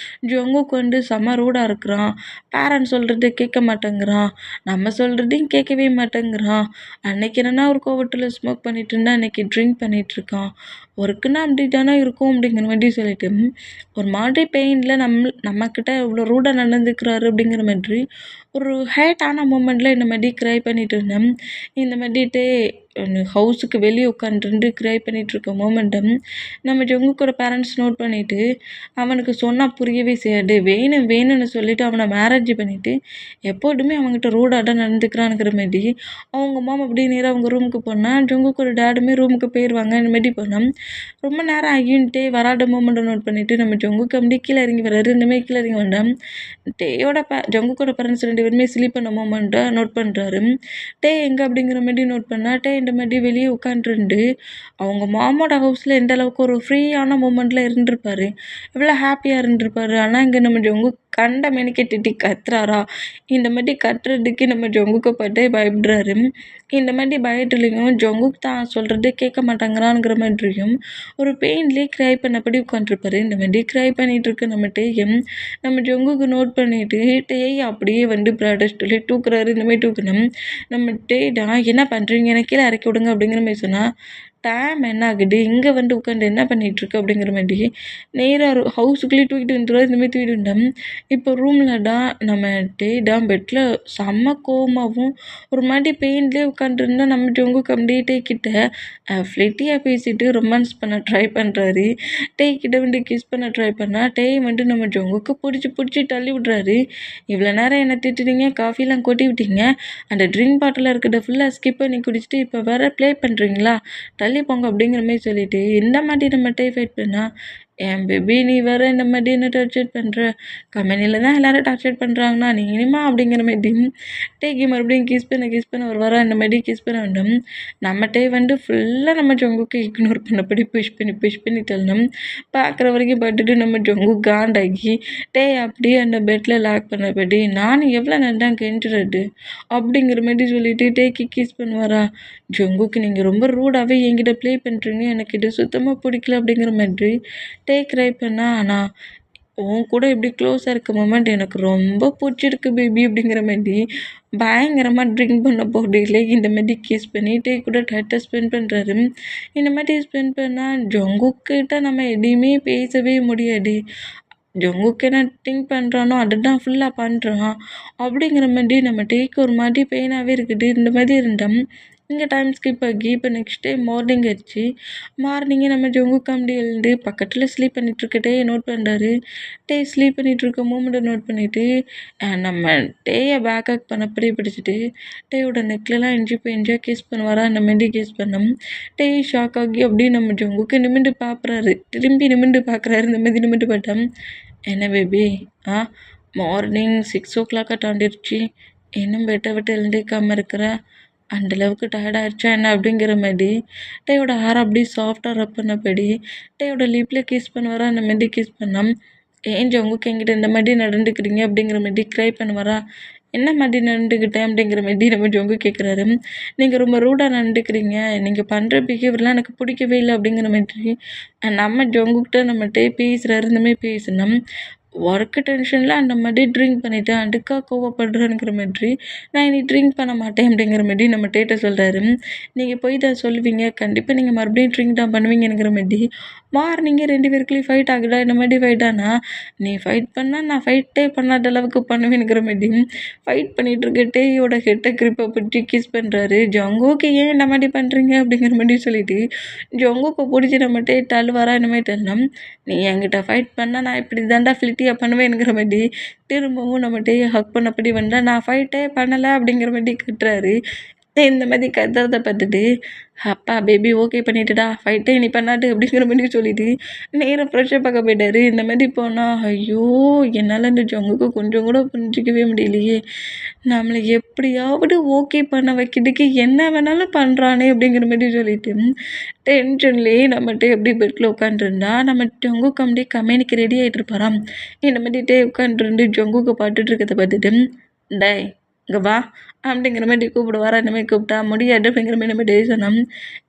ஜொங்குக்கு வந்து செம ரூடாக இருக்கிறான். பேரண்ட்ஸ் சொல்கிறது கேட்க மாட்டேங்கிறான். நம்ம சொல்கிறதையும் கேட்கவே மாட்டேங்கிறான். அன்னைக்கு என்னன்னா ஒரு கோவத்தில் ஸ்மோக் பண்ணிட்டு இருந்தா, அன்னைக்கு ட்ரிங்க் பண்ணிட்டு இருக்கான். ஒர்க்குன்னா அப்படி தானே இருக்கும் அப்படிங்கிற மாதிரி சொல்லிட்டு ஒரு மாதிரி பெயினில் நம்மக்கிட்ட இவ்வளோ ரூடாக நடந்துக்கிறாரு அப்படிங்கிற மாதிரி ஒரு ஹேட்டான மூமெண்ட்டில் இந்த மாதிரி க்ரை பண்ணிட்டு இருந்தேன். இந்த மாதிரிட்டு ஹவுஸுக்கு வெளியே உட்காந்துருந்து க்ரை பண்ணிகிட்ருக்க மூமெண்ட்டும் நம்ம ஜொங்குக்கோட பேரண்ட்ஸ் நோட் பண்ணிவிட்டு அவனுக்கு சொன்னால் புரியவே செய்யாது. வேணும்னு சொல்லிவிட்டு அவனை மேரேஜ் பண்ணிவிட்டு எப்போதுமே அவங்ககிட்ட ரூடாக தான் நடந்துக்கிறானுங்கிற மாதிரி அவங்க மாமா அப்படியே நேராக அவங்க ரூமுக்கு போனால் ஜொங்குக்கோட டேடுமே ரூமுக்கு போயிடுவாங்க. இந்த மாதிரி போனோம். ரொம்ப நேரம் ஆகின்ட்டே வராத மூமெண்ட்டை நோட் பண்ணிவிட்டு நம்ம ஜொங்குக்கு அப்படியே கீழே இறங்கி வர்றாரு. இந்தமாதிரி கீழே இறங்கி வந்தோம். ஜொங்குக்கோட பேரண்ட்ஸ் 2 பேருமே ஸ்லீப் பண்ண மூமெண்ட்டை நோட் பண்ணுறாரு. எங்கே அப்படிங்கிற மாதிரி நோட் பண்ணால் இந்த மாதிரி வெளியே உட்காண்ட்ருந்து அவங்க மாமோட ஹவுஸில் எந்த அளவுக்கு ஒரு ஃப்ரீயான மூமெண்ட்டில் இருந்திருப்பாரு, எவ்வளோ ஹாப்பியாக இருந்திருப்பாரு. ஆனால் இங்கே நம்ம ஜொங்கு கண்ட மெனக்கெட்டுட்டு கத்துறாரா. இந்த மாதிரி கத்துறதுக்கு நம்ம ஜொங்குக்கு பட்டே பயப்படுறாரு. இந்த மாதிரி பயத்துலையும் ஜொங்குக்கு தான் சொல்கிறது கேட்க மாட்டேங்கிறான்ங்கிற மாதிரியும் ஒரு பெயின்லேயே க்ரை பண்ணபடி உட்காந்துருப்பாரு. இந்த மாதிரி க்ரை பண்ணிகிட்டு இருக்க நம்ம நம்ம ஜொங்குக்கு நோட் பண்ணிவிட்டு அப்படியே வந்து ப்ராடக்ட் சொல்லி தூக்குறாரு. இந்த மாதிரி தூக்கணும். நம்ம என்ன பண்ணுறீங்க, எனக்கு கீழே இறக்கி விடுங்க அப்படிங்கிற மாதிரி சொன்னால் டைம் என்ன ஆகுது, இங்கே வந்து உட்காந்து என்ன பண்ணிகிட்ருக்கு அப்படிங்கிற மாதிரி நேராக ஹவுஸுக்குள்ளேயே தூக்கிட்டு வந்துடுவார். இந்தமாதிரி தூக்கிட்டு வந்தோம். இப்போ ரூமில் தான் நம்ம பெட்டில் செம்ம கோவமாகவும் ஒரு மாதிரி பெயின்லேயே உட்காந்துருந்தா நம்ம ஜொங்குக்கு அப்படியே கிட்ட ஃப்ளெட்டியாக பேசிட்டு ரொமான்ஸ் பண்ண ட்ரை பண்ணுறாரு. கிட்ட வந்து கிஸ் பண்ண ட்ரை பண்ணால் வந்து நம்ம ஜொங்குக்கு பிடிச்சி தள்ளி விட்றாரு. இவ்வளோ நேரம் என்ன திட்டுறீங்க, காஃபிலாம் கொட்டி விட்டீங்க, அந்த ட்ரிங்க் பாட்டிலில் இருக்கிறத ஃபுல்லாக ஸ்கிப் பண்ணி குடிச்சிட்டு இப்போ வேறு ப்ளே பண்ணுறீங்களா, தள்ளி போங்க அப்படிங்கிற மாதிரி சொல்லிவிட்டு இந்த மாதிரி நம்ம ஃபைட் பண்ணால் என் பேபி நீ வேறு இந்த மாதிரி என்ன டார்ச்சர் பண்ணுற, கம்பெனியில் தான் எல்லோரும் டார்ச்சர் பண்ணுறாங்கன்னா நீ இனிமா அப்படிங்கிற மாதிரி மறுபடியும் கிஸ் பண்ண ஒரு வாரம் இந்த மாதிரி கிஸ் பண்ண வேண்டும். நம்ம வந்து ஃபுல்லாக நம்ம ஜொங்குக்கு இக்னோர் பண்ணபடி புஷ் பண்ணி தள்ளணும். பார்க்குற வரைக்கும் பட்டுட்டு நம்ம ஜொங்கு காண்டாகி அப்படியே அந்த பெட்டில் லாக் பண்ணபடி நான் எவ்வளோ நல்லா கெஞ்சுறது அப்படிங்கிற மாதிரி சொல்லிட்டு கிஸ் பண்ணுவாரா. ஜொங்குக்கு நீங்கள் ரொம்ப ரூடாகவே என்கிட்ட ப்ளே பண்ணுறீங்க, எனக்கு இது சுத்தமாக பிடிக்கல அப்படிங்கிற மாதிரி க்ரை பண்ணா. ஆனால் உன் கூட இப்படி க்ளோஸாக இருக்க மூமெண்ட் எனக்கு ரொம்ப பிடிச்சிருக்கு பேபி அப்படிங்கிற மாதிரி பயங்கரமாக ட்ரிங்க் பண்ண போடையிலே இந்த மாதிரி கிஸ் பண்ணி கூட டைட்டாக ஸ்பெண்ட் பண்ணுறாரு. இந்த மாதிரி ஸ்பெண்ட் பண்ணால் ஜொங்குக்கிட்ட நம்ம எதையுமே பேசவே முடியாது. ஜொங்குக்கு என்ன திங்க் பண்ணுறானோ அதுதான் ஃபுல்லாக பண்ணுறான் அப்படிங்கிற மாதிரி நம்ம ஒரு மாதிரி பெயினாகவே இருக்குது. இந்த மாதிரி இருந்தோம். இங்கே டைம் ஸ்கிப் ஆகி இப்போ நெக்ஸ்ட் டே மார்னிங் ஆச்சு. மார்னிங்கே நம்ம ஜொங்கு காமெடி எழுந்து பக்கத்தில் ஸ்லீப் பண்ணிகிட்ருக்கட்டே நோட் பண்ணுறாரு. ஸ்லீப் பண்ணிகிட்ருக்க மூமெண்ட்டை நோட் பண்ணிவிட்டு நம்ம பேக்கப் பண்ணப்படி பிடிச்சிட்டு டேயோட நெக்லெலாம் என்ஜாய் கேஸ் பண்ணுவாரா. அந்த மாதிரி கேஸ் பண்ணோம். ஷாக் ஆகி அப்படியே நம்ம ஜொங்குக்கு நிமிண்டு பார்க்குறாரு. திரும்பி நிமிண்டு பார்க்குறாரு. இந்த மாதிரி நிமிண்டு பார்த்தோம். என்ன பேபி மார்னிங் 6 o'clock தாண்டிடுச்சு, இன்னும் விட்டு எழுந்திருக்காமல் இருக்கிற, அந்தளவுக்கு டயர்டாகிடுச்சா என்ன அப்படிங்கிற மாதிரி டேயோட ஹேர் அப்படியே சாஃப்டாக ரப் பண்ணபடி டேயோட லிப்பில் கிஸ் பண்ணுவாரா. அந்த மாதிரி கிஸ் பண்ணோம். ஏன் ஜொங்குக்கு என்கிட்ட இந்த மாதிரி நடந்துக்கிறீங்க அப்படிங்கிற மாதிரி க்ரை பண்ணுவாரா. என்ன மாதிரி நடந்துக்கிட்டேன் அப்படிங்கிற மாதிரி நம்ம ஜொங்கு கேட்குறாரு. நீங்கள் ரொம்ப ரூடாக நடந்துக்கிறீங்க, நீங்கள் பண்ணுற பிஹேவியர்லாம் எனக்கு பிடிக்கவே இல்லை அப்படிங்கிற மாதிரி நம்ம ஜொங்குக்கிட்ட நம்ம பேசுகிறாரு. இந்த மாதிரி பேசினோம். ஒர்க்கு டென்ஷனில் அந்த மாதிரி ட்ரிங்க் பண்ணிவிட்டேன், அதுக்காக கோவப்படுறேங்கிற மாதிரி நான் இனி ட்ரிங்க் பண்ண மாட்டேன் அப்படிங்கிற மாதிரி நம்ம சொல்கிறாரு. நீங்கள் போய் தான் சொல்லுவீங்க, கண்டிப்பாக நீங்கள் மறுபடியும் ட்ரிங்க் தான் பண்ணுவீங்கிற மாதிரி மார்னிங்கே 2 பேருக்குள்ளேயும் ஃபைட் ஆகுதா. இந்த மாதிரி ஃபைட்டானா நீ ஃபைட் பண்ணால் நான் ஃபைட்டே பண்ணாத அளவுக்கு பண்ணுவேங்கிற மாதிரி ஃபைட் பண்ணிகிட்ருக்க டேயோட ஹெட்டை கிரிப்பை பிடிச்சி கிஸ் பண்ணுறாரு. ஜொங்குக்கு ஏன் இந்த மாதிரி பண்ணுறீங்க அப்படிங்கிற மாதிரி சொல்லிவிட்டு ஜொங்குக்கு பிடிச்சி நம்ம தள்ளுவாரா. இந்த மாதிரி தள்ளணும். நீ என்கிட்ட ஃபைட் பண்ணால் நான் இப்படி தாண்டா ஃப்ளிட்டியாக பண்ணுவேங்கிற மாதிரி திரும்பவும் நம்ம ஹக் பண்ணப்படி வந்தால் நான் ஃபைட்டே பண்ணலை அப்படிங்கிற மாதிரி கட்டுறாரு. இந்த மாதிரி கத்துறத பார்த்துட்டு, "அப்பா பேபி ஓகே பண்ணிட்டுடா, ஃபைட்டே நீ பண்ணாட்டு" அப்படிங்கிற மாதிரி சொல்லிட்டு நேரா ஃப்ரெஷ்ஷப் ஆக போயிட்டாரு. இந்த மாதிரி போனா, ஐயோ! என்னால இந்த ஜங்குக்கு கொஞ்சம் கூட புரிஞ்சுக்கவே முடியலையே. நம்மள எப்படியாவது ஓகே பண்ண வைக்கிறதுக்கு என்ன வேணாலும் பண்றானே அப்படிங்கிற மாதிரி சொல்லிட்டு, டென்ஷன்லேயே நம்மட்ட எப்படி பெட்ல உட்காந்துருந்தா, நம்ம ஜங்குக்கு அப்படியே கம்பெனிக்கு ரெடி ஆகிட்டு இருப்பாராம். இந்த மாதிரிட்டே உட்காந்துருந்து ஜங்குக்கு பாட்டுட்டு இருக்கிறத பார்த்துட்டு, "டேய் இங்கே வா" அப்படிங்கிற மாதிரி கூப்பிடுவாரா, இந்த மாதிரி கூப்பிட்டா முடியாது அப்படிங்கிற மாதிரி நம்ம டே சொன்னோம்.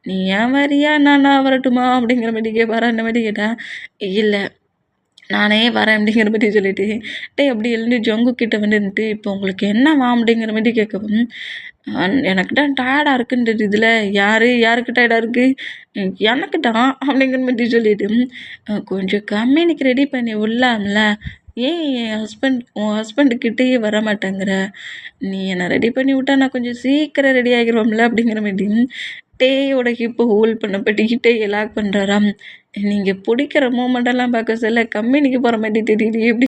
"நீ ஏன் வரியா நானா வரட்டுமா?" அப்படிங்கிற மாதிரி கேட்பாரா, இந்த மாதிரி கேட்டா, "இல்லை நானே வரேன்" அப்படிங்கிற மாதிரி சொல்லிட்டு, டேய் அப்படி எழுந்து ஜங்கு கிட்ட வந்து நின்னுட்டு, "இப்போ உங்களுக்கு என்னவா?" அப்படிங்கிற மாதிரி கேட்கவும், எனக்கு தான் டயர்டாக இருக்குன்றது இதில் யாருக்கு டயர்டாக இருக்குது?" "எனக்கு தான்" அப்படிங்கிற மாதிரி சொல்லிட்டு, கொஞ்சம் கம்பெனிக்கு ரெடி பண்ணி விடலாம்ல, ஏன் உன் ஹஸ்பண்டுக்கிட்டேயே வர மாட்டேங்கிற? நீ என்னை ரெடி பண்ணி விட்டா நான் கொஞ்சம் சீக்கிரம் ரெடி ஆகிருவோம்ல" அப்படிங்கிற மாதிரி டேயோட ஹிப்பை ஹோல்ட் பண்ணப்பட்டு டேயை லாக் பண்ணுறாராம். "நீங்கள் பிடிக்கிற மூமெண்டெல்லாம் பார்க்க சொல்ல கம்பெனிக்கு போகிற மாதிரி தெரியலையே" எப்படி